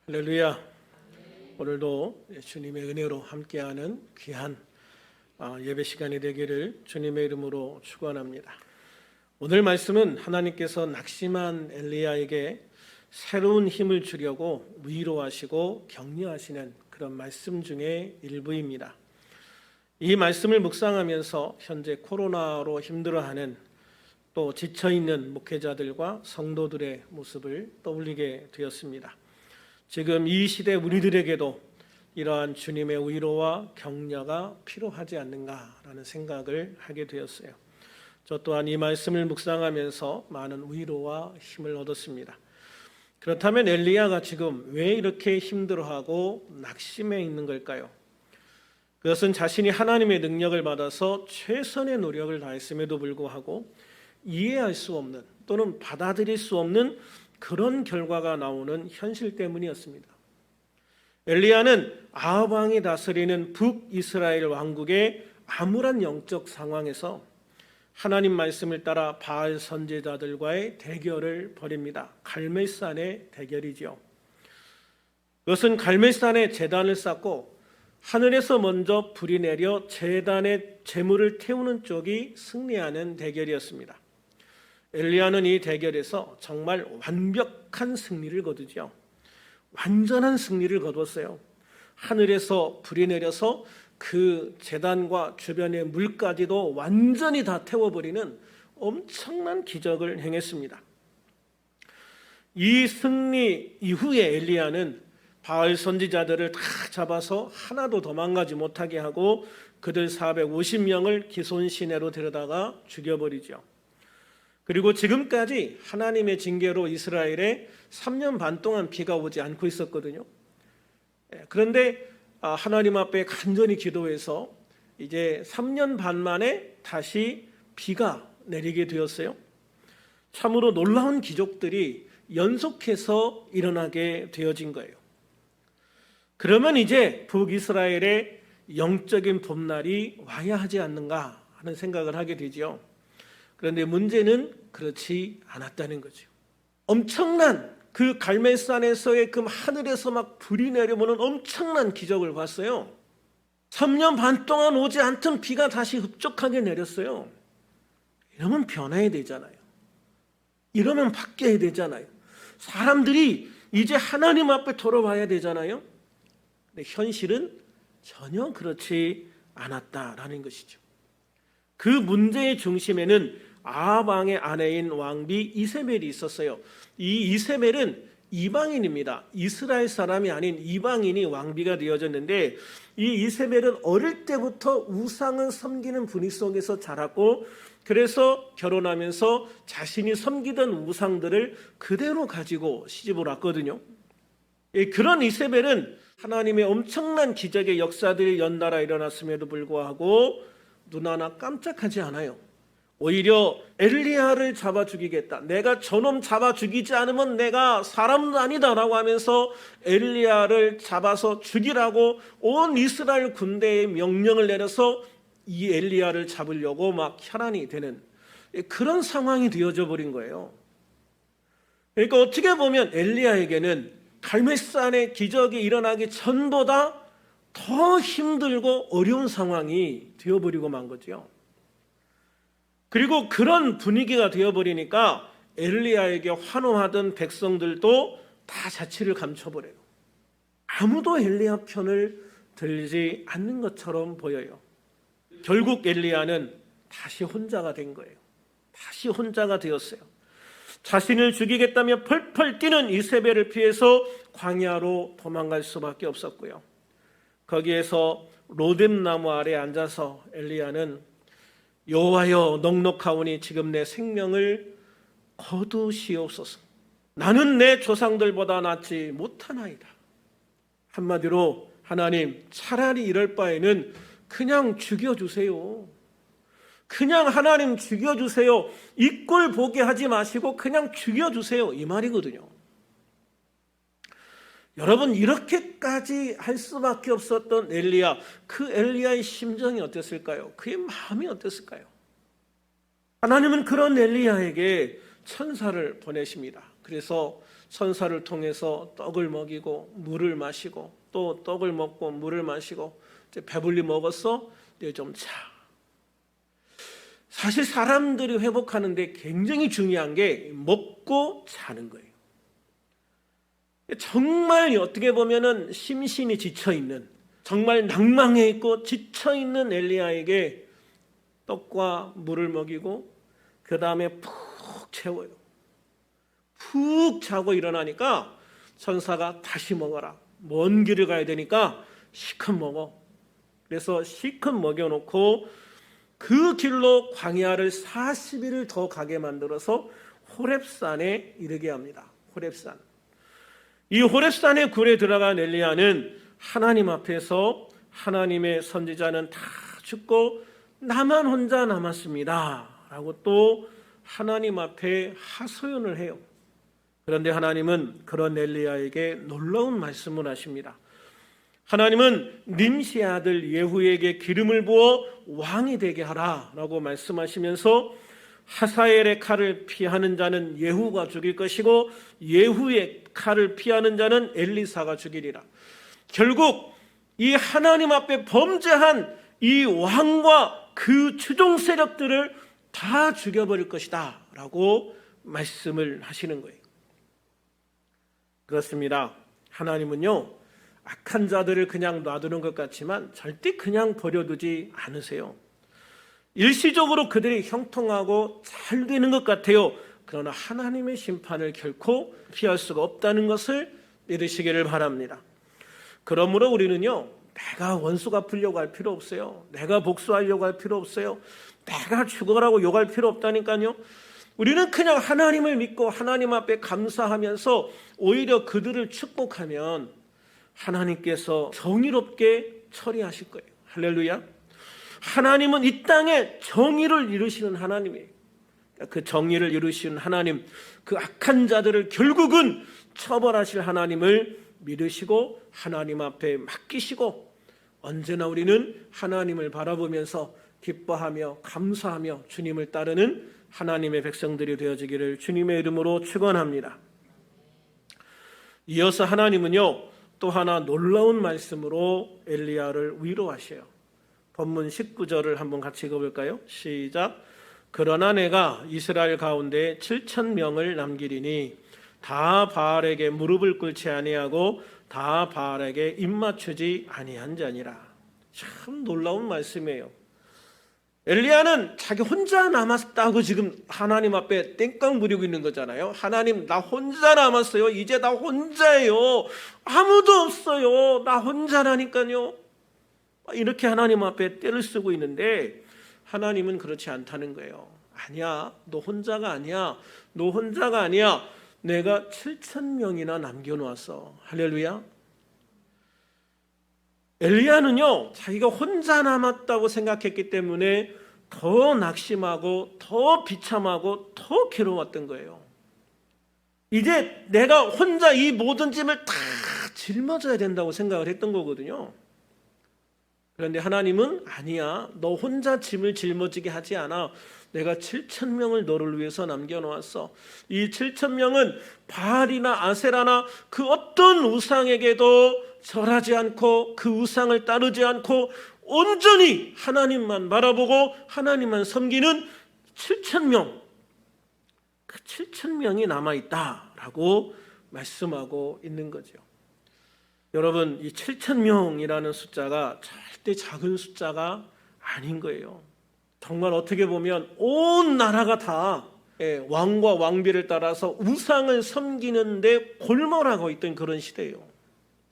할렐루야. 오늘도 주님의 은혜로 함께하는 귀한 예배 시간이 되기를 주님의 이름으로 축원합니다. 오늘 말씀은 하나님께서 낙심한 엘리야에게 새로운 힘을 주려고 위로하시고 격려하시는 그런 말씀 중에 일부입니다. 이 말씀을 묵상하면서 현재 코로나로 힘들어하는 또 지쳐있는 목회자들과 성도들의 모습을 떠올리게 되었습니다. 지금 이 시대 우리들에게도 이러한 주님의 위로와 격려가 필요하지 않는가라는 생각을 하게 되었어요. 저 또한 이 말씀을 묵상하면서 많은 위로와 힘을 얻었습니다. 그렇다면 엘리야가 지금 왜 이렇게 힘들어하고 낙심해 있는 걸까요? 그것은 자신이 하나님의 능력을 받아서 최선의 노력을 다했음에도 불구하고 이해할 수 없는 또는 받아들일 수 없는 그런 결과가 나오는 현실 때문이었습니다. 엘리야는 아합 왕이 다스리는 북이스라엘 왕국의 암울한 영적 상황에서 하나님 말씀을 따라 바알 선지자들과의 대결을 벌입니다. 갈멜산의 대결이죠. 그것은 갈멜산에 제단을 쌓고 하늘에서 먼저 불이 내려 제단에 재물을 태우는 쪽이 승리하는 대결이었습니다. 엘리야는 이 대결에서 정말 완벽한 승리를 거두죠. 완전한 승리를 거뒀어요. 하늘에서 불이 내려서 그 제단과 주변의 물까지도 완전히 다 태워버리는 엄청난 기적을 행했습니다. 이 승리 이후에 엘리야는 바알 선지자들을 다 잡아서 하나도 도망가지 못하게 하고 그들 450명을 기손 시내로 데려다가 죽여버리죠. 그리고 지금까지 하나님의 징계로 이스라엘에 3년 반 동안 비가 오지 않고 있었거든요. 그런데 하나님 앞에 간절히 기도해서 이제 3년 반 만에 다시 비가 내리게 되었어요. 참으로 놀라운 기적들이 연속해서 일어나게 되어진 거예요. 그러면 이제 북이스라엘의 영적인 봄날이 와야 하지 않는가 하는 생각을 하게 되죠. 그런데 문제는 그렇지 않았다는 거죠. 엄청난 그 갈멜산에서의 그 하늘에서 막 불이 내려오는 엄청난 기적을 봤어요. 3년 반 동안 오지 않던 비가 다시 흡족하게 내렸어요. 이러면 변해야 되잖아요. 이러면 바뀌어야 되잖아요. 사람들이 이제 하나님 앞에 돌아와야 되잖아요. 근데 현실은 전혀 그렇지 않았다라는 것이죠. 그 문제의 중심에는 아합 왕의 아내인 왕비 이세벨이 있었어요. 이 이세벨은 이방인입니다. 이스라엘 사람이 아닌 이방인이 왕비가 되어졌는데 이 이세벨은 어릴 때부터 우상을 섬기는 분위 속에서 자랐고 그래서 결혼하면서 자신이 섬기던 우상들을 그대로 가지고 시집을 왔거든요. 그런 이세벨은 하나님의 엄청난 기적의 역사들이 연달아 일어났음에도 불구하고 눈 하나 깜짝하지 않아요. 오히려 엘리야를 잡아 죽이겠다. 내가 저놈 잡아 죽이지 않으면 내가 사람도 아니다라고 하면서 엘리야를 잡아서 죽이라고 온 이스라엘 군대에 명령을 내려서 이 엘리야를 잡으려고 막 혈안이 되는 그런 상황이 되어져 버린 거예요. 그러니까 어떻게 보면 엘리야에게는 갈멜산의 기적이 일어나기 전보다 더 힘들고 어려운 상황이 되어버리고 만 거죠. 그리고 그런 분위기가 되어버리니까 엘리야에게 환호하던 백성들도 다 자취를 감춰버려요. 아무도 엘리야 편을 들지 않는 것처럼 보여요. 결국 엘리야는 다시 혼자가 된 거예요. 다시 혼자가 되었어요. 자신을 죽이겠다며 펄펄 뛰는 이세벨을 피해서 광야로 도망갈 수밖에 없었고요. 거기에서 로뎀나무 아래 앉아서 엘리야는 여호와여 넉넉하오니 지금 내 생명을 거두시옵소서. 나는 내 조상들보다 낫지 못하나이다. 한마디로 하나님 차라리 이럴 바에는 그냥 죽여주세요. 그냥 하나님 죽여주세요. 이 꼴 보게 하지 마시고 그냥 죽여주세요. 이 말이거든요. 여러분 이렇게까지 할 수밖에 없었던 엘리야, 그 엘리야의 심정이 어땠을까요? 그의 마음이 어땠을까요? 하나님은 그런 엘리야에게 천사를 보내십니다. 그래서 선사를 통해서 떡을 먹이고 물을 마시고 또 떡을 먹고 물을 마시고 이제 배불리 먹었어? 이제 좀 자. 사실 사람들이 회복하는데 굉장히 중요한 게 먹고 자는 거예요. 정말 어떻게 보면은 심신이 지쳐있는, 정말 낭망해 있고 지쳐있는 엘리야에게 떡과 물을 먹이고 그 다음에 푹 채워요. 푹 자고 일어나니까 천사가 다시 먹어라. 먼 길을 가야 되니까 시컷 먹어. 그래서 시컷 먹여놓고 그 길로 광야를 40일을 더 가게 만들어서 호렙산에 이르게 합니다. 호렙산. 이 호렙산의 굴에 들어간 엘리야는 하나님 앞에서 하나님의 선지자는 다 죽고 나만 혼자 남았습니다 라고 또 하나님 앞에 하소연을 해요. 그런데 하나님은 그런 엘리야에게 놀라운 말씀을 하십니다. 하나님은 nim시의 아들 예후에게 기름을 부어 왕이 되게 하라 라고 말씀하시면서 하사엘의 칼을 피하는 자는 예후가 죽일 것이고 예후의 칼을 피하는 자는 엘리사가 죽이리라. 결국 이 하나님 앞에 범죄한 이 왕과 그 추종 세력들을 다 죽여버릴 것이다 라고 말씀을 하시는 거예요. 그렇습니다. 하나님은요, 악한 자들을 그냥 놔두는 것 같지만 절대 그냥 버려두지 않으세요. 일시적으로 그들이 형통하고 잘 되는 것 같아요. 그러나 하나님의 심판을 결코 피할 수가 없다는 것을 믿으시기를 바랍니다. 그러므로 우리는요, 내가 원수 갚으려고 할 필요 없어요. 내가 복수하려고 할 필요 없어요. 내가 죽어라고 욕할 필요 없다니까요. 우리는 그냥 하나님을 믿고 하나님 앞에 감사하면서 오히려 그들을 축복하면 하나님께서 정의롭게 처리하실 거예요. 할렐루야. 하나님은 이 땅에 정의를 이루시는 하나님이에요. 그 정의를 이루시는 하나님, 그 악한 자들을 결국은 처벌하실 하나님을 믿으시고 하나님 앞에 맡기시고 언제나 우리는 하나님을 바라보면서 기뻐하며 감사하며 주님을 따르는 하나님의 백성들이 되어지기를 주님의 이름으로 축원합니다. 이어서 하나님은요, 또 하나 놀라운 말씀으로 엘리야를 위로하셔요. 본문 19절을 한번 같이 읽어볼까요? 시작. 그러나 내가 이스라엘 가운데 7,000명을 남기리니 다 바알에게 무릎을 꿇지 아니하고 다 바알에게 입맞추지 아니한 자니라. 참 놀라운 말씀이에요. 엘리야는 자기 혼자 남았다고 지금 하나님 앞에 땡깡 부리고 있는 거잖아요. 하나님, 나 혼자 남았어요. 이제 나 혼자예요. 아무도 없어요. 나 혼자라니까요. 이렇게 하나님 앞에 떼를 쓰고 있는데 하나님은 그렇지 않다는 거예요. 아니야, 너 혼자가 아니야. 너 혼자가 아니야. 내가 7,000명이나 남겨놓았어. 할렐루야. 엘리야는요, 자기가 혼자 남았다고 생각했기 때문에 더 낙심하고 더 비참하고 더 괴로웠던 거예요. 이제 내가 혼자 이 모든 짐을 다 짊어져야 된다고 생각을 했던 거거든요. 그런데 하나님은 아니야, 너 혼자 짐을 짊어지게 하지 않아. 내가 7,000명을 너를 위해서 남겨놓았어. 이 7,000명은 바알이나 아세라나 그 어떤 우상에게도 절하지 않고 그 우상을 따르지 않고 온전히 하나님만 바라보고 하나님만 섬기는 7,000명, 그 7,000명이 남아있다라고 말씀하고 있는 거죠. 여러분, 이 7,000명이라는 숫자가 절대 작은 숫자가 아닌 거예요. 정말 어떻게 보면 온 나라가 다 왕과 왕비를 따라서 우상을 섬기는데 골몰하고 있던 그런 시대예요.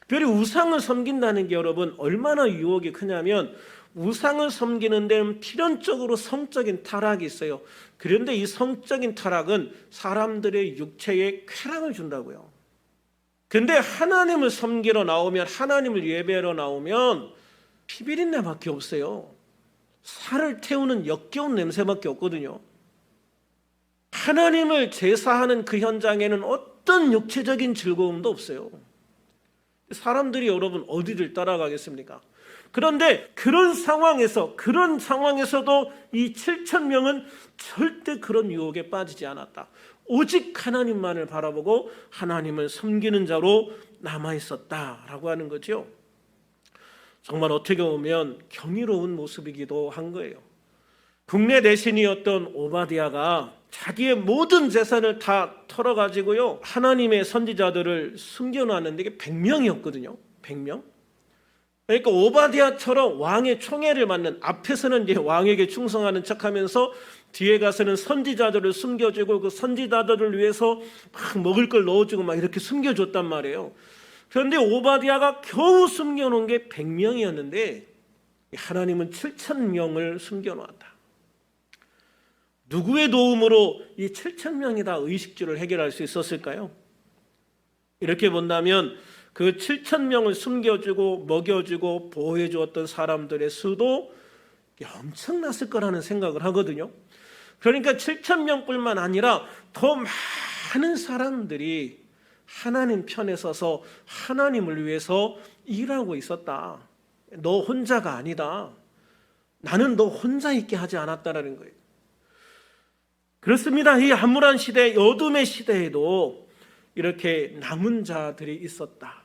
특별히 우상을 섬긴다는 게 여러분 얼마나 유혹이 크냐면 우상을 섬기는 데는 필연적으로 성적인 타락이 있어요. 그런데 이 성적인 타락은 사람들의 육체에 쾌락을 준다고요. 근데 하나님을 섬기러 나오면, 하나님을 예배하러 나오면 피비린내밖에 없어요. 살을 태우는 역겨운 냄새밖에 없거든요. 하나님을 제사하는 그 현장에는 어떤 육체적인 즐거움도 없어요. 사람들이 여러분 어디를 따라가겠습니까? 그런데 그런 상황에서도 이 7,000명은 절대 그런 유혹에 빠지지 않았다. 오직 하나님만을 바라보고 하나님을 섬기는 자로 남아있었다라고 하는 거죠. 정말 어떻게 보면 경이로운 모습이기도 한 거예요. 국내 대신이었던 오바댜가 자기의 모든 재산을 다 털어가지고요, 하나님의 선지자들을 숨겨놨는데 이게 100명이었거든요. 100명. 그러니까 오바댜처럼 왕의 총애를 받는, 앞에서는 이제 왕에게 충성하는 척하면서 뒤에 가서는 선지자들을 숨겨주고 그 선지자들을 위해서 막 먹을 걸 넣어주고 막 이렇게 숨겨줬단 말이에요. 그런데 오바댜가 겨우 숨겨놓은 게 100명이었는데 하나님은 7,000명을 숨겨놓았다. 누구의 도움으로 이 7,000명이 다 의식주를 해결할 수 있었을까요? 이렇게 본다면 그 7,000명을 숨겨주고 먹여주고 보호해 주었던 사람들의 수도 엄청났을 거라는 생각을 하거든요. 그러니까 7,000명뿐만 아니라 더 많은 사람들이 하나님 편에 서서 하나님을 위해서 일하고 있었다. 너 혼자가 아니다. 나는 너 혼자 있게 하지 않았다라는 거예요. 그렇습니다. 이 암울한 시대, 어둠의 시대에도 이렇게 남은 자들이 있었다.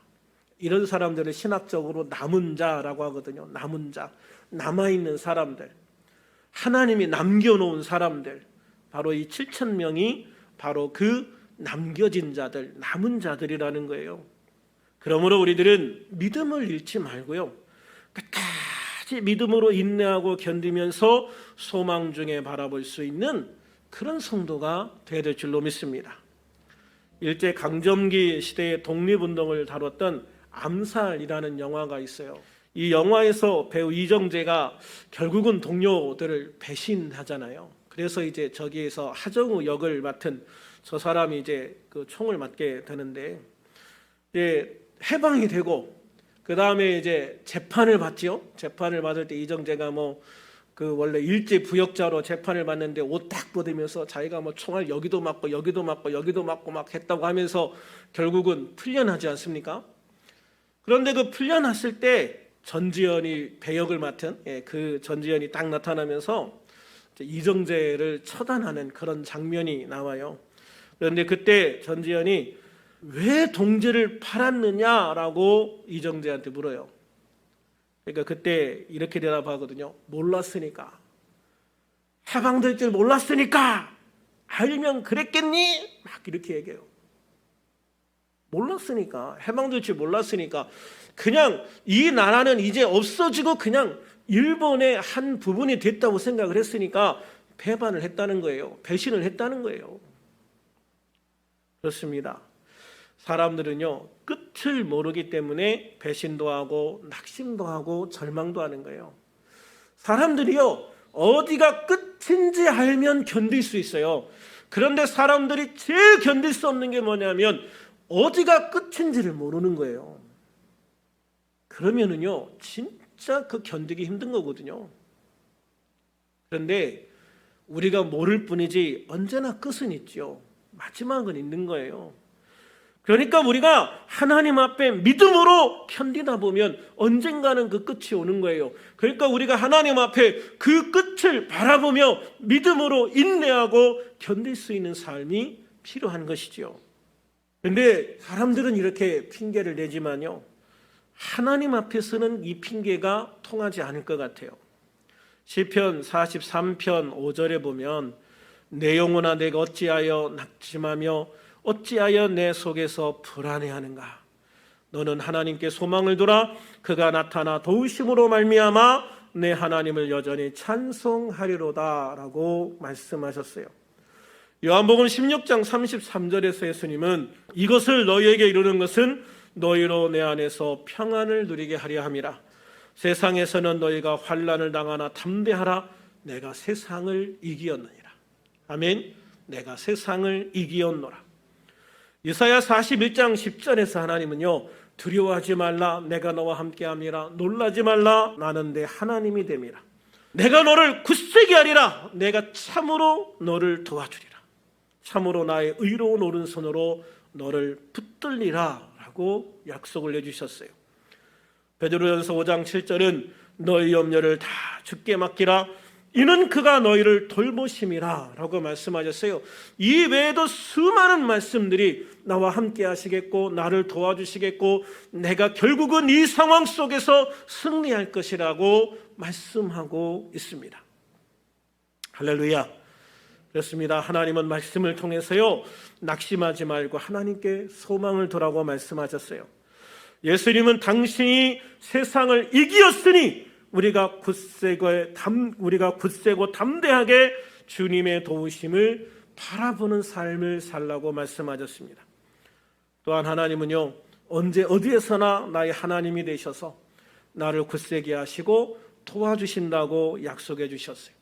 이런 사람들을 신학적으로 남은 자라고 하거든요. 남은 자, 남아있는 사람들, 하나님이 남겨놓은 사람들, 바로 이 7,000명이 바로 그 남겨진 자들, 남은 자들이라는 거예요. 그러므로 우리들은 믿음을 잃지 말고요, 끝까지 믿음으로 인내하고 견디면서 소망 중에 바라볼 수 있는 그런 성도가 되어야 될 줄로 믿습니다. 일제 강점기 시대의 독립운동을 다뤘던 암살이라는 영화가 있어요. 이 영화에서 배우 이정재가 결국은 동료들을 배신하잖아요. 그래서 이제 저기에서 하정우 역을 맡은 저 사람이 이제 그 총을 맞게 되는데, 이제 해방이 되고 그 다음에 이제 재판을 받지요. 재판을 받을 때 이정재가 그 원래 일제 부역자로 재판을 받는데 옷 딱 벗으면서 자기가 총알 여기도 맞고 여기도 맞고 여기도 맞고 막 했다고 하면서 결국은 풀려나지 않습니까? 그런데 그 풀려났을 때 전지현이 배역을 맡은 그 전지현이 딱 나타나면서 이정재를 처단하는 그런 장면이 나와요. 그런데 그때 전지현이 왜 동지를 팔았느냐라고 이정재한테 물어요. 그러니까 그때 이렇게 대답하거든요. 몰랐으니까. 해방될 줄 몰랐으니까. 알면 그랬겠니? 막 이렇게 얘기해요. 몰랐으니까. 해방될 줄 몰랐으니까. 그냥 이 나라는 이제 없어지고 그냥 일본의 한 부분이 됐다고 생각을 했으니까 배반을 했다는 거예요. 배신을 했다는 거예요. 그렇습니다. 사람들은요, 끝을 모르기 때문에 배신도 하고 낙심도 하고 절망도 하는 거예요. 사람들이요, 어디가 끝인지 알면 견딜 수 있어요. 그런데 사람들이 제일 견딜 수 없는 게 뭐냐면 어디가 끝인지를 모르는 거예요. 그러면은요, 진짜 그 견디기 힘든 거거든요. 그런데 우리가 모를 뿐이지 언제나 끝은 있죠. 마지막은 있는 거예요. 그러니까 우리가 하나님 앞에 믿음으로 견디다 보면 언젠가는 그 끝이 오는 거예요. 그러니까 우리가 하나님 앞에 그 끝을 바라보며 믿음으로 인내하고 견딜 수 있는 삶이 필요한 것이죠. 그런데 사람들은 이렇게 핑계를 내지만요, 하나님 앞에서는 이 핑계가 통하지 않을 것 같아요. 시편 43편 5절에 보면 내 영혼아 내가 어찌하여 낙심하며 어찌하여 내 속에서 불안해하는가. 너는 하나님께 소망을 두라. 그가 나타나 도우심으로 말미암아 내 하나님을 여전히 찬송하리로다 라고 말씀하셨어요. 요한복음 16장 33절에서 예수님은 이것을 너희에게 이루는 것은 너희로 내 안에서 평안을 누리게 하려 함이라. 세상에서는 너희가 환난을 당하나 담대하라. 내가 세상을 이기었느니라. 아멘. 내가 세상을 이기었노라. 이사야 41장 10절에서 하나님은요, 두려워하지 말라. 내가 너와 함께함이라. 놀라지 말라. 나는 내 하나님이 됨이라. 내가 너를 굳세게 하리라. 내가 참으로 너를 도와주리라. 참으로 나의 의로운 오른손으로 너를 붙들리라 라고 약속을 해주셨어요. 베드로전서 5장 7절은 너희 염려를 다 주께 맡기라. 이는 그가 너희를 돌보심이라 라고 말씀하셨어요. 이 외에도 수많은 말씀들이 나와 함께 하시겠고 나를 도와주시겠고 내가 결국은 이 상황 속에서 승리할 것이라고 말씀하고 있습니다. 할렐루야. 그렇습니다. 하나님은 말씀을 통해서요, 낙심하지 말고 하나님께 소망을 두라고 말씀하셨어요. 예수님은 당신이 세상을 이기었으니 우리가 굳세고 담대하게 주님의 도우심을 바라보는 삶을 살라고 말씀하셨습니다. 또한 하나님은요, 언제 어디에서나 나의 하나님이 되셔서 나를 굳세게 하시고 도와주신다고 약속해 주셨어요.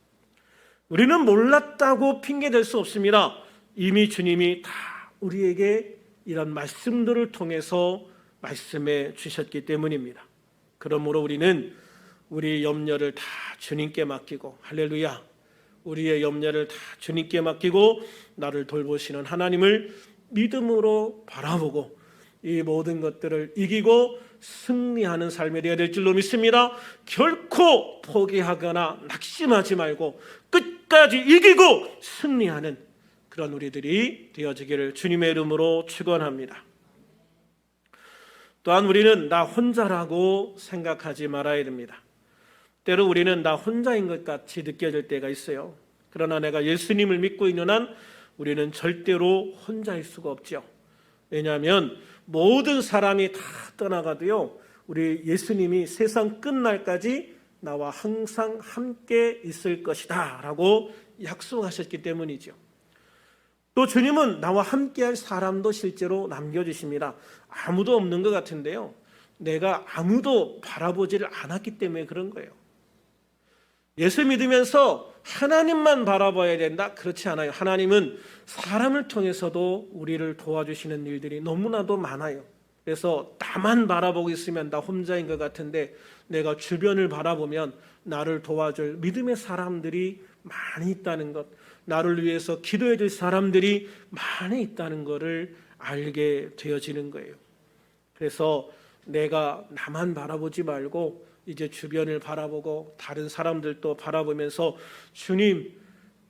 우리는 몰랐다고 핑계댈 수 없습니다. 이미 주님이 다 우리에게 이런 말씀들을 통해서 말씀해 주셨기 때문입니다. 그러므로 우리는 우리의 염려를 다 주님께 맡기고, 할렐루야, 우리의 염려를 다 주님께 맡기고 나를 돌보시는 하나님을 믿음으로 바라보고 이 모든 것들을 이기고 승리하는 삶이 되어야 될 줄로 믿습니다. 결코 포기하거나 낙심하지 말고 끝까지 이기고 승리하는 그런 우리들이 되어지기를 주님의 이름으로 축원합니다. 또한 우리는 나 혼자라고 생각하지 말아야 됩니다. 때로 우리는 나 혼자인 것 같이 느껴질 때가 있어요. 그러나 내가 예수님을 믿고 있는 한 우리는 절대로 혼자일 수가 없죠. 왜냐하면 모든 사람이 다 떠나가도요, 우리 예수님이 세상 끝날까지 나와 항상 함께 있을 것이다 라고 약속하셨기 때문이죠. 또 주님은 나와 함께할 사람도 실제로 남겨주십니다. 아무도 없는 것 같은데요, 내가 아무도 바라보지를 않았기 때문에 그런 거예요. 예수 믿으면서 하나님만 바라봐야 된다? 그렇지 않아요. 하나님은 사람을 통해서도 우리를 도와주시는 일들이 너무나도 많아요. 그래서 나만 바라보고 있으면 나 혼자인 것 같은데 내가 주변을 바라보면 나를 도와줄 믿음의 사람들이 많이 있다는 것, 나를 위해서 기도해 줄 사람들이 많이 있다는 것을 알게 되어지는 거예요. 그래서 내가 나만 바라보지 말고 이제 주변을 바라보고 다른 사람들도 바라보면서 주님,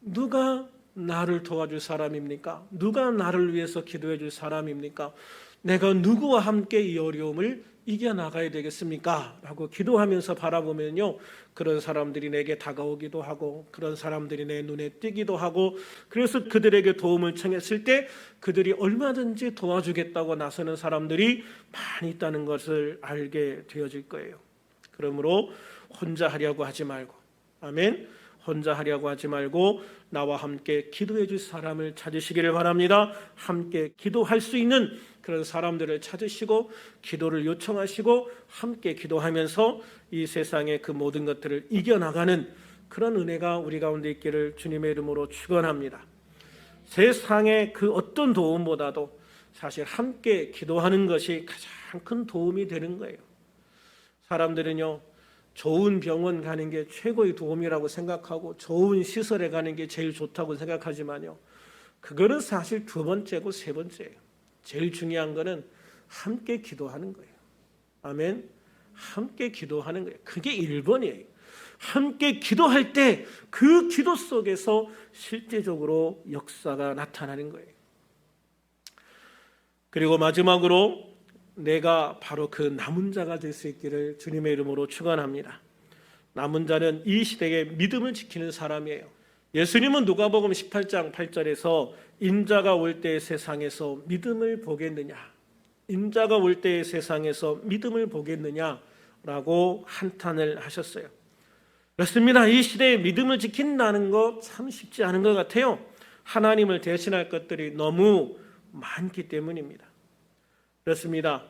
누가 나를 도와줄 사람입니까? 누가 나를 위해서 기도해 줄 사람입니까? 내가 누구와 함께 이 어려움을 이겨나가야 되겠습니까? 라고 기도하면서 바라보면요, 그런 사람들이 내게 다가오기도 하고 그런 사람들이 내 눈에 띄기도 하고, 그래서 그들에게 도움을 청했을 때 그들이 얼마든지 도와주겠다고 나서는 사람들이 많이 있다는 것을 알게 되어질 거예요. 그러므로 혼자 하려고 하지 말고, 아멘, 혼자 하려고 하지 말고 나와 함께 기도해 줄 사람을 찾으시기를 바랍니다. 함께 기도할 수 있는 그런 사람들을 찾으시고 기도를 요청하시고 함께 기도하면서 이 세상의 그 모든 것들을 이겨나가는 그런 은혜가 우리 가운데 있기를 주님의 이름으로 축원합니다. 세상의 그 어떤 도움보다도 사실 함께 기도하는 것이 가장 큰 도움이 되는 거예요. 사람들은요, 좋은 병원 가는 게 최고의 도움이라고 생각하고 좋은 시설에 가는 게 제일 좋다고 생각하지만요, 그거는 사실 두 번째고 세 번째예요. 제일 중요한 거는 함께 기도하는 거예요. 아멘. 함께 기도하는 거예요. 그게 1번이에요. 함께 기도할 때 그 기도 속에서 실제적으로 역사가 나타나는 거예요. 그리고 마지막으로 내가 바로 그 남은 자가 될 수 있기를 주님의 이름으로 축원합니다. 남은 자는 이 시대의 믿음을 지키는 사람이에요. 예수님은 누가복음 18장 8절에서 인자가 올 때의 세상에서 믿음을 보겠느냐, 인자가 올 때의 세상에서 믿음을 보겠느냐라고 한탄을 하셨어요. 그렇습니다. 이 시대에 믿음을 지킨다는 거 참 쉽지 않은 것 같아요. 하나님을 대신할 것들이 너무 많기 때문입니다. 그렇습니다.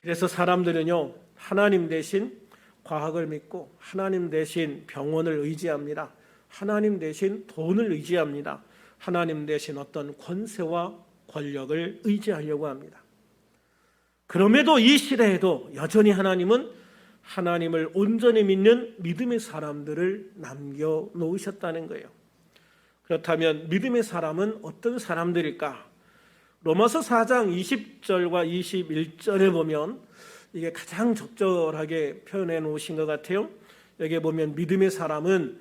그래서 사람들은요, 하나님 대신 과학을 믿고 하나님 대신 병원을 의지합니다. 하나님 대신 돈을 의지합니다. 하나님 대신 어떤 권세와 권력을 의지하려고 합니다. 그럼에도 이 시대에도 여전히 하나님은 하나님을 온전히 믿는 믿음의 사람들을 남겨놓으셨다는 거예요. 그렇다면 믿음의 사람은 어떤 사람들일까? 로마서 4장 20절과 21절에 보면 이게 가장 적절하게 표현해 놓으신 것 같아요. 여기에 보면 믿음의 사람은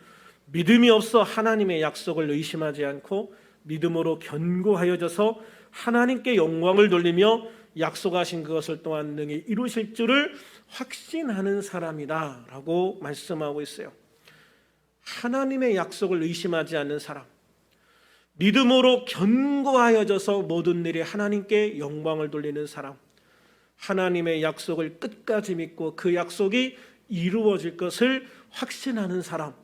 믿음이 없어 하나님의 약속을 의심하지 않고 믿음으로 견고하여져서 하나님께 영광을 돌리며 약속하신 그것을 또한 능히 이루실 줄을 확신하는 사람이다 라고 말씀하고 있어요. 하나님의 약속을 의심하지 않는 사람, 믿음으로 견고하여져서 모든 일에 하나님께 영광을 돌리는 사람, 하나님의 약속을 끝까지 믿고 그 약속이 이루어질 것을 확신하는 사람,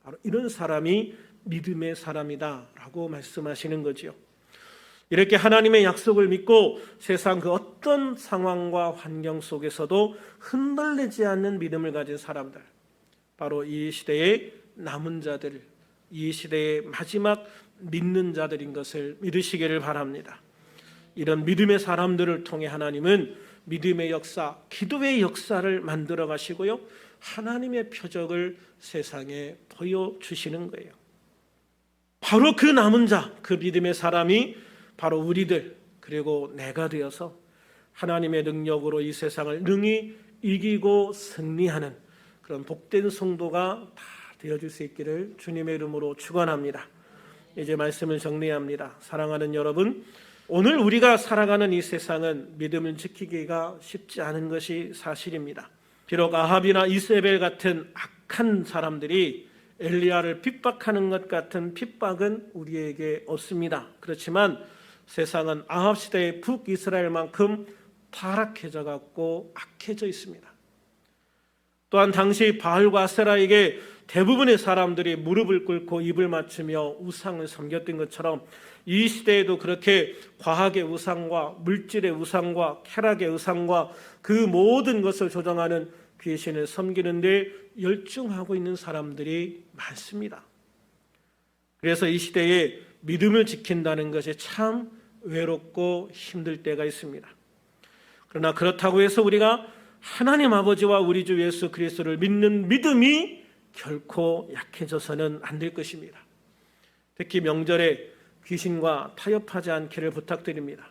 바로 이런 사람이 믿음의 사람이다 라고 말씀하시는 거지요. 이렇게 하나님의 약속을 믿고 세상 그 어떤 상황과 환경 속에서도 흔들리지 않는 믿음을 가진 사람들, 바로 이 시대의 남은 자들, 이 시대의 마지막 믿는 자들인 것을 믿으시기를 바랍니다. 이런 믿음의 사람들을 통해 하나님은 믿음의 역사, 기도의 역사를 만들어 가시고요, 하나님의 표적을 세상에 보여주시는 거예요. 바로 그 남은 자, 그 믿음의 사람이 바로 우리들, 그리고 내가 되어서 하나님의 능력으로 이 세상을 능히 이기고 승리하는 그런 복된 성도가 다 되어줄 수 있기를 주님의 이름으로 축원합니다. 이제 말씀을 정리합니다. 사랑하는 여러분, 오늘 우리가 살아가는 이 세상은 믿음을 지키기가 쉽지 않은 것이 사실입니다. 비록 아합이나 이세벨 같은 악한 사람들이 엘리야를 핍박하는 것 같은 핍박은 우리에게 없습니다. 그렇지만 세상은 아합 시대의 북이스라엘만큼 타락해져 갖고 악해져 있습니다. 또한 당시 바알과 아세라에게 대부분의 사람들이 무릎을 꿇고 입을 맞추며 우상을 섬겼던 것처럼 이 시대에도 그렇게 과학의 우상과 물질의 우상과 쾌락의 우상과 그 모든 것을 조정하는 귀신을 섬기는 데 열중하고 있는 사람들이 많습니다. 그래서 이 시대에 믿음을 지킨다는 것이 참 외롭고 힘들 때가 있습니다. 그러나 그렇다고 해서 우리가 하나님 아버지와 우리 주 예수 그리스도를 믿는 믿음이 결코 약해져서는 안 될 것입니다. 특히 명절에 귀신과 타협하지 않기를 부탁드립니다.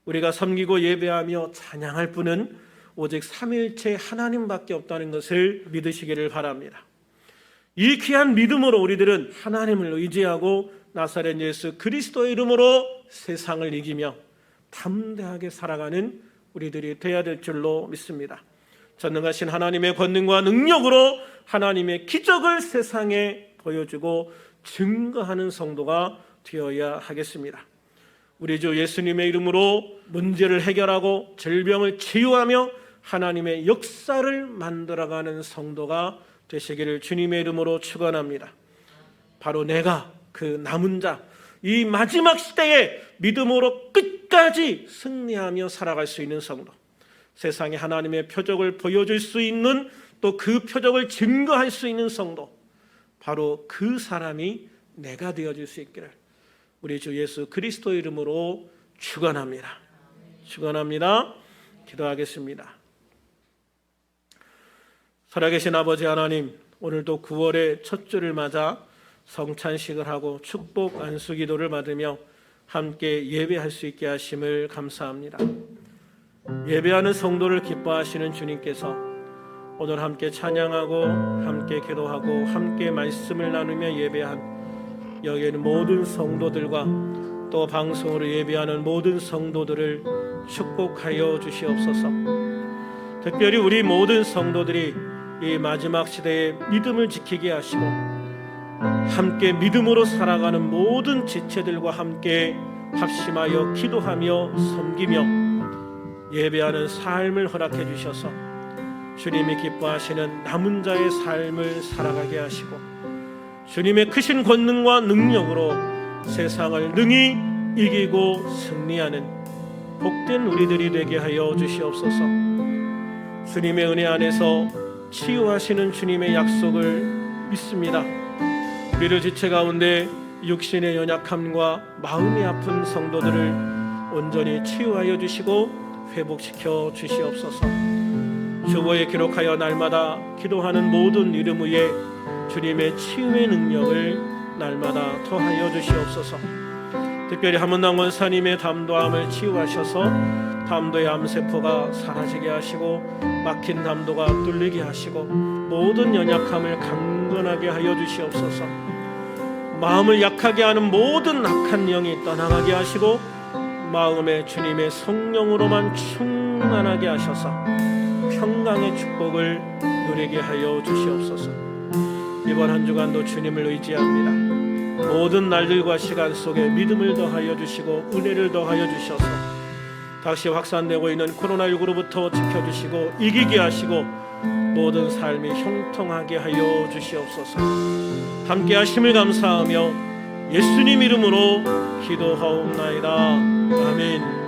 우리가 섬기고 예배하며 찬양할 분은 오직 삼위일체 하나님밖에 없다는 것을 믿으시기를 바랍니다. 이 귀한 믿음으로 우리들은 하나님을 의지하고 나사렛 예수 그리스도의 이름으로 세상을 이기며 담대하게 살아가는 우리들이 되어야 될 줄로 믿습니다. 전능하신 하나님의 권능과 능력으로 하나님의 기적을 세상에 보여주고 증거하는 성도가 되어야 하겠습니다. 우리 주 예수님의 이름으로 문제를 해결하고 질병을 치유하며 하나님의 역사를 만들어가는 성도가 되시기를 주님의 이름으로 축원합니다. 바로 내가 그 남은 자, 이 마지막 시대에 믿음으로 끝까지 승리하며 살아갈 수 있는 성도, 세상에 하나님의 표적을 보여줄 수 있는 또 그 표적을 증거할 수 있는 성도, 바로 그 사람이 내가 되어줄 수 있기를 우리 주 예수 그리스도의 이름으로 축원합니다. 축원합니다. 기도하겠습니다. 살아계신 아버지 하나님, 오늘도 9월의 첫 주를 맞아 성찬식을 하고 축복 안수 기도를 받으며 함께 예배할 수 있게 하심을 감사합니다. 예배하는 성도를 기뻐하시는 주님께서 오늘 함께 찬양하고 함께 기도하고 함께 말씀을 나누며 예배한 여기 있는 모든 성도들과 또 방송으로 예배하는 모든 성도들을 축복하여 주시옵소서. 특별히 우리 모든 성도들이 이 마지막 시대에 믿음을 지키게 하시고 함께 믿음으로 살아가는 모든 지체들과 함께 합심하여 기도하며 섬기며 예배하는 삶을 허락해 주셔서 주님이 기뻐하시는 남은 자의 삶을 살아가게 하시고 주님의 크신 권능과 능력으로 세상을 능히 이기고 승리하는 복된 우리들이 되게 하여 주시옵소서. 주님의 은혜 안에서 치유하시는 주님의 약속을 믿습니다. 우리를 지체 가운데 육신의 연약함과 마음이 아픈 성도들을 온전히 치유하여 주시고 회복시켜 주시옵소서. 주보에 기록하여 날마다 기도하는 모든 이름 위에 주님의 치유의 능력을 날마다 더하여 주시옵소서. 특별히 한문당 원사님의 담도함을 치유하셔서 담도의 암세포가 사라지게 하시고 막힌 담도가 뚫리게 하시고 모든 연약함을 강건하게 하여 주시옵소서. 마음을 약하게 하는 모든 악한 영이 떠나가게 하시고 마음에 주님의 성령으로만 충만하게 하셔서 평강의 축복을 누리게 하여 주시옵소서. 이번 한 주간도 주님을 의지합니다. 모든 날들과 시간 속에 믿음을 더하여 주시고 은혜를 더하여 주셔서 다시 확산되고 있는 코로나19로부터 지켜주시고 이기게 하시고 모든 삶이 형통하게 하여 주시옵소서. 함께 하심을 감사하며 예수님 이름으로 기도하옵나이다. 아멘.